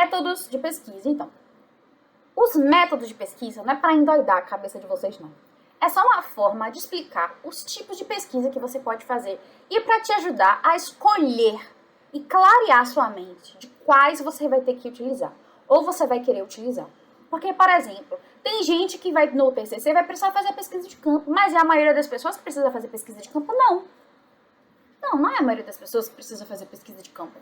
Métodos de pesquisa, então. Os métodos de pesquisa não é para endoidar a cabeça de vocês, não. É só uma forma de explicar os tipos de pesquisa que você pode fazer e para te ajudar a escolher e clarear sua mente de quais você vai ter que utilizar ou você vai querer utilizar. Porque, por exemplo, tem gente que vai no TCC vai precisar fazer pesquisa de campo, mas é a maioria das pessoas que precisa fazer pesquisa de campo? Não. Não é a maioria das pessoas que precisa fazer pesquisa de campo.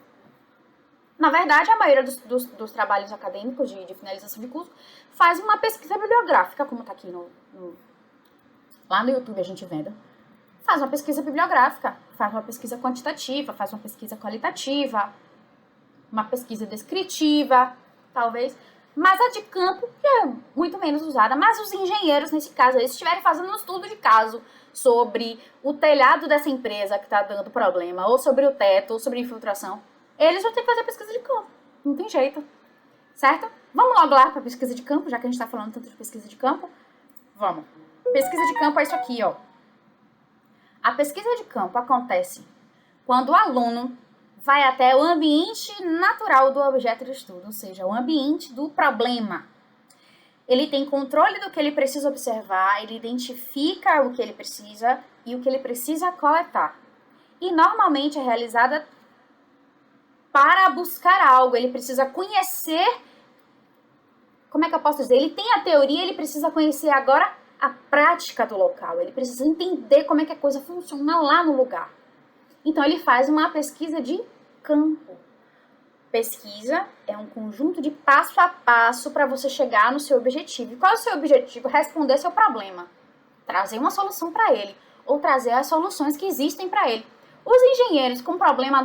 Na verdade, a maioria dos trabalhos acadêmicos de finalização de curso faz uma pesquisa bibliográfica, como está aqui lá no YouTube a gente vendo. Faz uma pesquisa bibliográfica, faz uma pesquisa quantitativa, faz uma pesquisa qualitativa, uma pesquisa descritiva, talvez. Mas a de campo é muito menos usada. Mas os engenheiros, nesse caso, eles estiverem fazendo um estudo de caso sobre o telhado dessa empresa que está dando problema, ou sobre o teto, ou sobre infiltração, eles vão ter que fazer pesquisa de campo. Não tem jeito. Certo? Vamos logo lá para a pesquisa de campo, já que a gente está falando tanto de pesquisa de campo. Vamos. Pesquisa de campo é isso aqui, ó. A pesquisa de campo acontece quando o aluno vai até o ambiente natural do objeto de estudo, ou seja, o ambiente do problema. Ele tem controle do que ele precisa observar, ele identifica o que ele precisa e o que ele precisa coletar. E normalmente é realizada para buscar algo, ele precisa conhecer, como é que eu posso dizer? Ele tem a teoria, ele precisa conhecer agora a prática do local, ele precisa entender como é que a coisa funciona lá no lugar. Então ele faz uma pesquisa de campo. Pesquisa é um conjunto de passo a passo para você chegar no seu objetivo. E qual é o seu objetivo? Responder seu problema. Trazer uma solução para ele, ou trazer as soluções que existem para ele. Os engenheiros com problema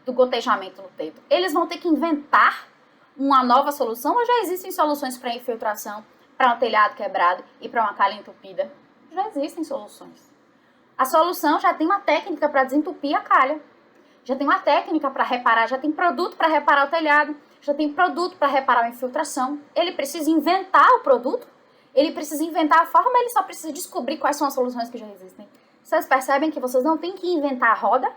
do gotejamento no teto, eles vão ter que inventar uma nova solução ou já existem soluções para infiltração, para um telhado quebrado e para uma calha entupida? Já existem soluções. A solução já tem uma técnica para desentupir a calha. Já tem uma técnica para reparar, já tem produto para reparar o telhado, já tem produto para reparar a infiltração. Ele precisa inventar o produto, ele precisa inventar a forma, ele só precisa descobrir quais são as soluções que já existem. Vocês percebem que vocês não têm que inventar a roda,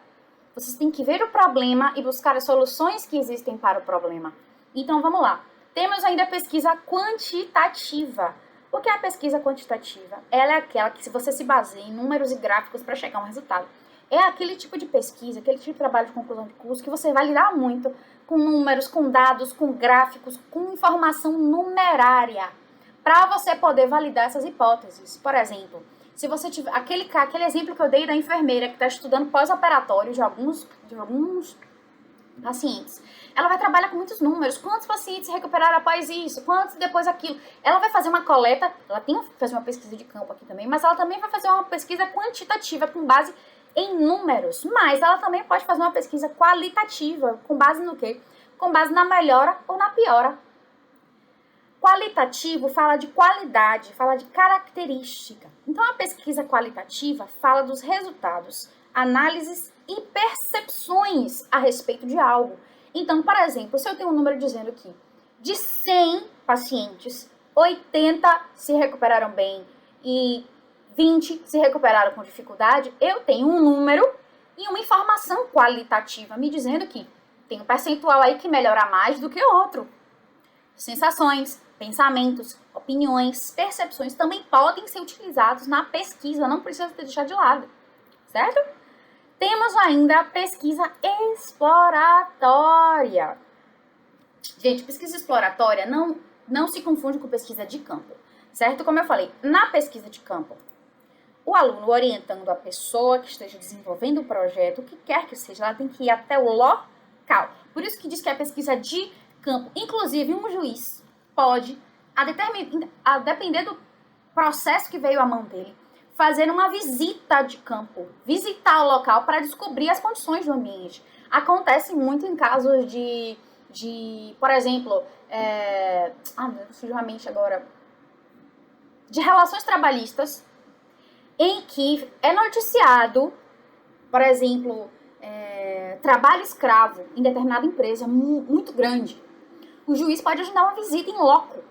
vocês têm que ver o problema e buscar as soluções que existem para o problema. Então vamos lá. Temos ainda a pesquisa quantitativa. O que é a pesquisa quantitativa? Ela é aquela que você se baseia em números e gráficos para chegar a um resultado. É aquele tipo de pesquisa, aquele tipo de trabalho de conclusão de curso que você vai lidar muito com números, com dados, com gráficos, com informação numerária, para você poder validar essas hipóteses. Por exemplo, se você tiver aquele exemplo que eu dei da enfermeira que está estudando pós-operatório de alguns pacientes, ela vai trabalhar com muitos números. Quantos pacientes se recuperaram após isso? Quantos depois aquilo? Ela vai fazer uma coleta, ela tem que fazer uma pesquisa de campo aqui também, mas ela também vai fazer uma pesquisa quantitativa com base em números, mas ela também pode fazer uma pesquisa qualitativa, com base no quê? Com base na melhora ou na piora. Qualitativo fala de qualidade, fala de característica. Então, a pesquisa qualitativa fala dos resultados, análises e percepções a respeito de algo. Então, por exemplo, se eu tenho um número dizendo que de 100 pacientes, 80 se recuperaram bem e 20 se recuperaram com dificuldade, eu tenho um número e uma informação qualitativa me dizendo que tem um percentual aí que melhora mais do que o outro. Sensações, pensamentos, opiniões, percepções também podem ser utilizados na pesquisa, não precisa deixar de lado, certo? Temos ainda a pesquisa exploratória. Gente, pesquisa exploratória não se confunde com pesquisa de campo, certo? Como eu falei, na pesquisa de campo, o aluno orientando a pessoa que esteja desenvolvendo o projeto, o que quer que seja, ela tem que ir até o local. Por isso que diz que é pesquisa de campo. Inclusive, um juiz pode, a depender do processo que veio à mão dele, fazer uma visita de campo, visitar o local para descobrir as condições do ambiente. Acontece muito em casos por exemplo, surgiu a mente agora, de relações trabalhistas, em que é noticiado, por exemplo, trabalho escravo em determinada empresa muito grande. O juiz pode agendar uma visita em loco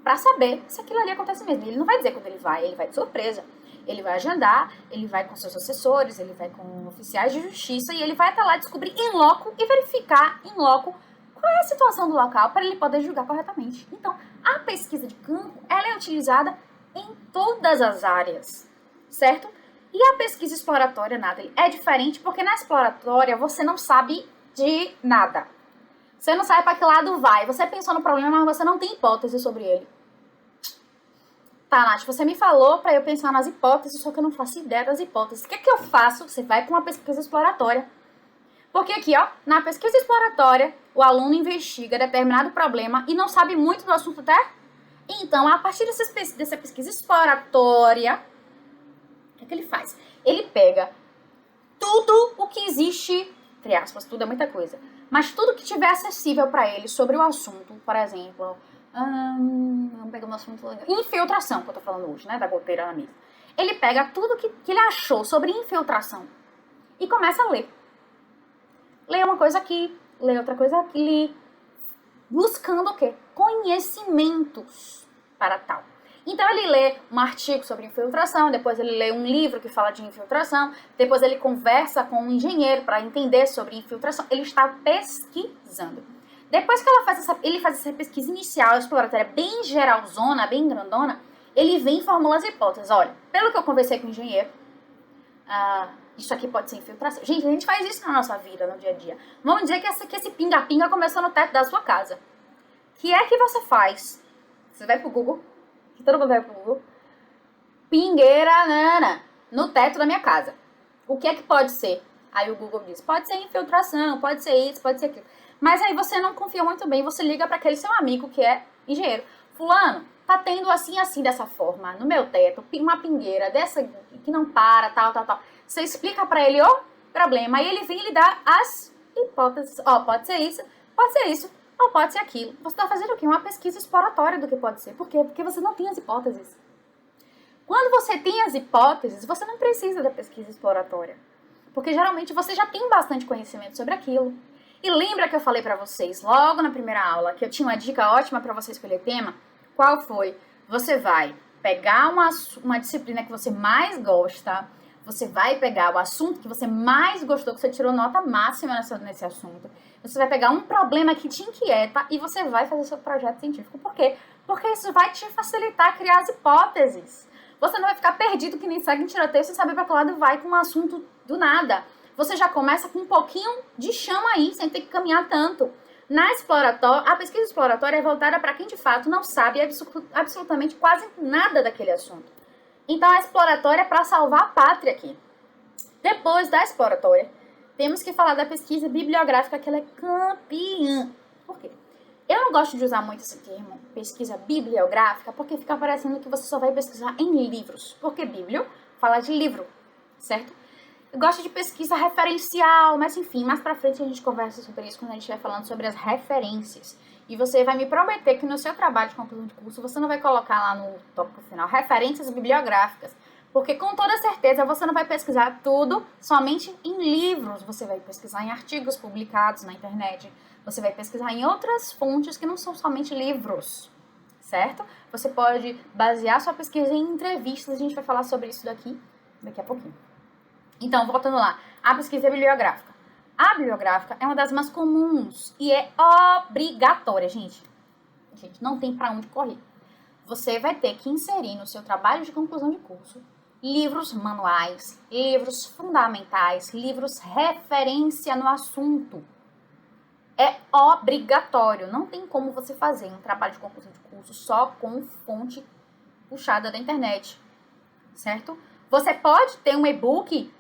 para saber se aquilo ali acontece mesmo. Ele não vai dizer quando ele vai de surpresa. Ele vai agendar, ele vai com seus assessores, ele vai com oficiais de justiça e ele vai até lá descobrir em loco e verificar em loco qual é a situação do local para ele poder julgar corretamente. Então, a pesquisa de campo, ela é utilizada em todas as áreas, certo? E a pesquisa exploratória, Nathalie, é diferente porque na exploratória você não sabe de nada. Você não sabe para que lado vai. Você pensou no problema, mas você não tem hipótese sobre ele. Tá, Nath, você me falou para eu pensar nas hipóteses, só que eu não faço ideia das hipóteses. O que é que eu faço? Você vai para uma pesquisa exploratória. Porque aqui, ó, na pesquisa exploratória, o aluno investiga determinado problema e não sabe muito do assunto até. Então, a partir dessa pesquisa exploratória, o que ele faz? Ele pega tudo o que existe, entre aspas, tudo é muita coisa, mas tudo que tiver acessível para ele sobre o assunto, por exemplo, vamos pegar um assunto legal. Infiltração, que eu tô falando hoje, né, da goteira na mesa. Ele pega tudo que ele achou sobre infiltração e começa a ler. Lê uma coisa aqui, lê outra coisa ali, buscando o quê? Conhecimentos para tal. Então ele lê um artigo sobre infiltração, depois ele lê um livro que fala de infiltração, depois ele conversa com um engenheiro para entender sobre infiltração. Ele está pesquisando. Depois que ele faz essa pesquisa inicial, exploratória, bem geralzona, bem grandona, ele vem e formula as hipóteses. Olha, pelo que eu conversei com o engenheiro, isso aqui pode ser infiltração. Gente, a gente faz isso na nossa vida, no dia a dia. Vamos dizer que esse pinga-pinga começou no teto da sua casa. O que é que você faz? Você vai pro Google, que todo mundo vai pro Google. Pingueira, nana, no teto da minha casa. O que é que pode ser? Aí o Google diz, pode ser infiltração, pode ser isso, pode ser aquilo. Mas aí você não confia muito bem, você liga para aquele seu amigo que é engenheiro. Fulano, tá tendo assim, dessa forma, no meu teto, uma pingueira dessa que não para, tal. Você explica para ele o problema, aí ele vem e lhe dá as hipóteses. Ó, pode ser isso, ou pode ser aquilo. Você tá fazendo o quê? Uma pesquisa exploratória do que pode ser. Por quê? Porque você não tem as hipóteses. Quando você tem as hipóteses, você não precisa da pesquisa exploratória. Porque geralmente você já tem bastante conhecimento sobre aquilo. E lembra que eu falei pra vocês logo na primeira aula que eu tinha uma dica ótima pra você escolher tema? Qual foi? Você vai pegar uma disciplina que você mais gosta, você vai pegar o assunto que você mais gostou, que você tirou nota máxima nesse assunto, você vai pegar um problema que te inquieta e você vai fazer seu projeto científico. Por quê? Porque isso vai te facilitar criar as hipóteses. Você não vai ficar perdido que nem segue em tiroteio sem saber pra que lado vai com um assunto do nada. Você já começa com um pouquinho de chão aí, sem ter que caminhar tanto. A pesquisa exploratória é voltada para quem de fato não sabe absolutamente quase nada daquele assunto. Então a exploratória é para salvar a pátria aqui. Depois da exploratória, temos que falar da pesquisa bibliográfica, que ela é campeã. Por quê? Eu não gosto de usar muito esse termo, pesquisa bibliográfica, porque fica parecendo que você só vai pesquisar em livros. Porque biblio fala de livro, certo? Eu gosto de pesquisa referencial, mas enfim, mais pra frente a gente conversa sobre isso quando a gente estiver falando sobre as referências. E você vai me prometer que no seu trabalho de conclusão de curso você não vai colocar lá no tópico final referências bibliográficas. Porque com toda certeza você não vai pesquisar tudo somente em livros. Você vai pesquisar em artigos publicados na internet. Você vai pesquisar em outras fontes que não são somente livros, certo? Você pode basear sua pesquisa em entrevistas. A gente vai falar sobre isso daqui a pouquinho. Então, voltando lá, a pesquisa bibliográfica. A bibliográfica é uma das mais comuns e é obrigatória, gente. Gente, não tem pra onde correr. Você vai ter que inserir no seu trabalho de conclusão de curso livros manuais, livros fundamentais, livros referência no assunto. É obrigatório. Não tem como você fazer um trabalho de conclusão de curso só com fonte puxada da internet, certo? Você pode ter um e-book.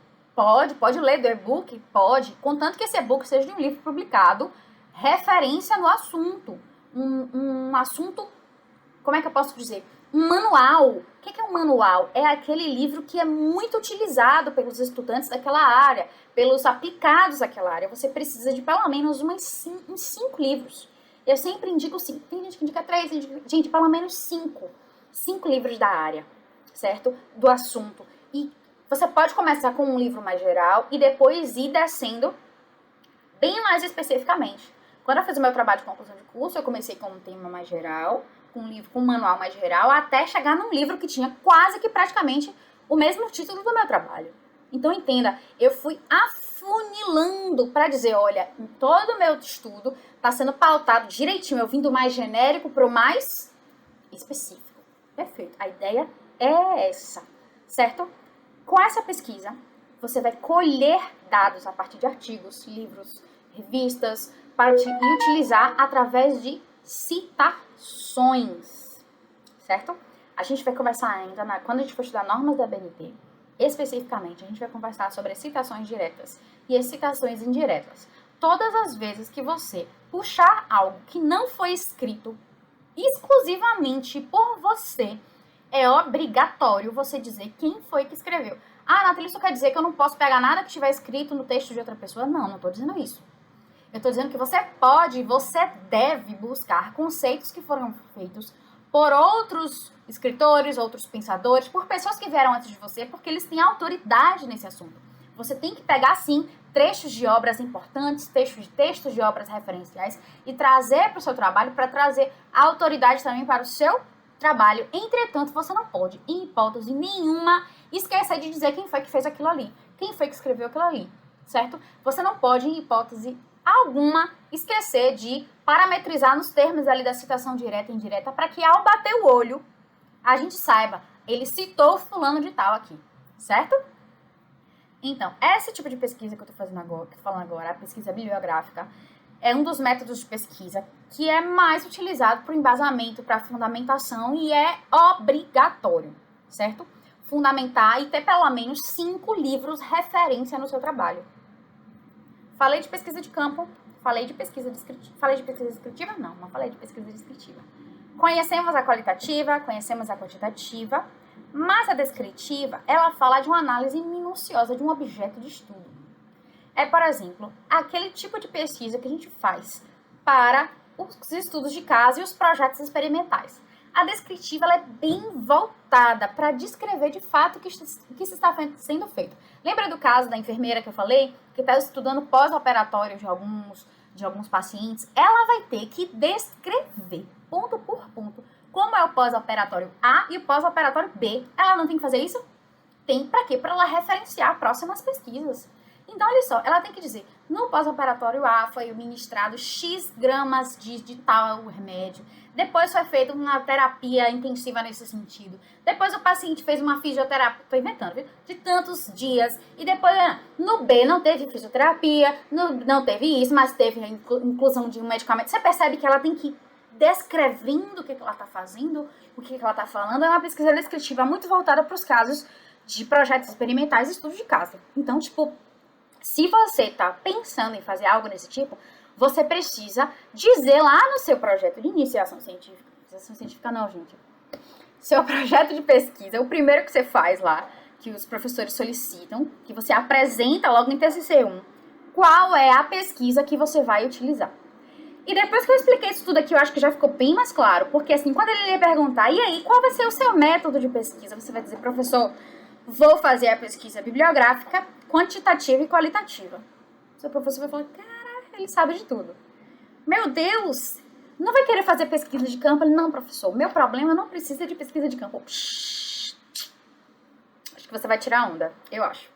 Pode ler do e-book? Pode, contanto que esse e-book seja de um livro publicado, referência no assunto. Um assunto, como é que eu posso dizer? Um manual. O que é um manual? É aquele livro que é muito utilizado pelos estudantes daquela área, pelos aplicados daquela área. Você precisa de pelo menos uns 5 livros. Eu sempre indico 5. Tem gente que indica 3, gente, pelo menos 5. 5 livros da área, certo? Do assunto. E você pode começar com um livro mais geral e depois ir descendo bem mais especificamente. Quando eu fiz o meu trabalho de conclusão de curso, eu comecei com um tema mais geral, com um livro com um manual mais geral, até chegar num livro que tinha quase que praticamente o mesmo título do meu trabalho. Então entenda, eu fui afunilando para dizer, olha, em todo o meu estudo está sendo pautado direitinho, eu vim do mais genérico para o mais específico. Perfeito, a ideia é essa, certo? Com essa pesquisa, você vai colher dados a partir de artigos, livros, revistas, e utilizar através de citações, certo? A gente vai conversar ainda, quando a gente for estudar normas da BNT, especificamente, a gente vai conversar sobre as citações diretas e as citações indiretas. Todas as vezes que você puxar algo que não foi escrito exclusivamente por você, é obrigatório você dizer quem foi que escreveu. Ah, Nathalie, isso quer dizer que eu não posso pegar nada que estiver escrito no texto de outra pessoa? Não, não estou dizendo isso. Eu estou dizendo que você pode, você deve buscar conceitos que foram feitos por outros escritores, outros pensadores, por pessoas que vieram antes de você, porque eles têm autoridade nesse assunto. Você tem que pegar, sim, trechos de obras importantes, textos de obras referenciais e trazer para o seu trabalho, para trazer autoridade também para o seu trabalho. Entretanto, você não pode, em hipótese nenhuma, esquecer de dizer quem foi que fez aquilo ali, quem foi que escreveu aquilo ali, certo? Você não pode, em hipótese alguma, esquecer de parametrizar nos termos ali da citação direta e indireta para que ao bater o olho, a gente saiba, ele citou fulano de tal aqui, certo? Então, esse tipo de pesquisa que eu tô falando agora, a pesquisa bibliográfica, é um dos métodos de pesquisa que é mais utilizado para o embasamento, para a fundamentação e é obrigatório, certo? Fundamentar e ter pelo menos 5 livros referência no seu trabalho. Falei de pesquisa de campo, falei de pesquisa descritiva. Falei de pesquisa descritiva? Não falei de pesquisa descritiva. Conhecemos a qualitativa, conhecemos a quantitativa, mas a descritiva, ela fala de uma análise minuciosa de um objeto de estudo. É, por exemplo, aquele tipo de pesquisa que a gente faz para os estudos de caso e os projetos experimentais. A descritiva, ela é bem voltada para descrever de fato o que se está sendo feito. Lembra do caso da enfermeira que eu falei, que está estudando pós-operatório de alguns pacientes? Ela vai ter que descrever, ponto por ponto, como é o pós-operatório A e o pós-operatório B. Ela não tem que fazer isso? Tem, para quê? Para ela referenciar próximas pesquisas. Então, olha só, ela tem que dizer, no pós-operatório A foi ministrado X gramas de tal remédio, depois foi feita uma terapia intensiva nesse sentido, depois o paciente fez uma fisioterapia, tô inventando, viu? De tantos dias, e depois no B não teve fisioterapia, não teve isso, mas teve a inclusão de um medicamento. Você percebe que ela tem que ir descrevendo o que ela está fazendo, o que ela está falando. É uma pesquisa descritiva muito voltada para os casos de projetos experimentais e estudos de caso. Então, tipo, se você está pensando em fazer algo desse tipo, você precisa dizer lá no seu projeto de iniciação científica. Iniciação científica não, gente. Seu projeto de pesquisa, o primeiro que você faz lá, que os professores solicitam, que você apresenta logo em TCC1, qual é a pesquisa que você vai utilizar. E depois que eu expliquei isso tudo aqui, eu acho que já ficou bem mais claro. Porque assim, quando ele lhe perguntar, e aí, qual vai ser o seu método de pesquisa? Você vai dizer, professor, vou fazer a pesquisa bibliográfica, quantitativa e qualitativa. Seu professor vai falar, cara, ele sabe de tudo. Meu Deus, não vai querer fazer pesquisa de campo? Ele, não, professor, meu problema não precisa de pesquisa de campo. Acho que você vai tirar onda, eu acho.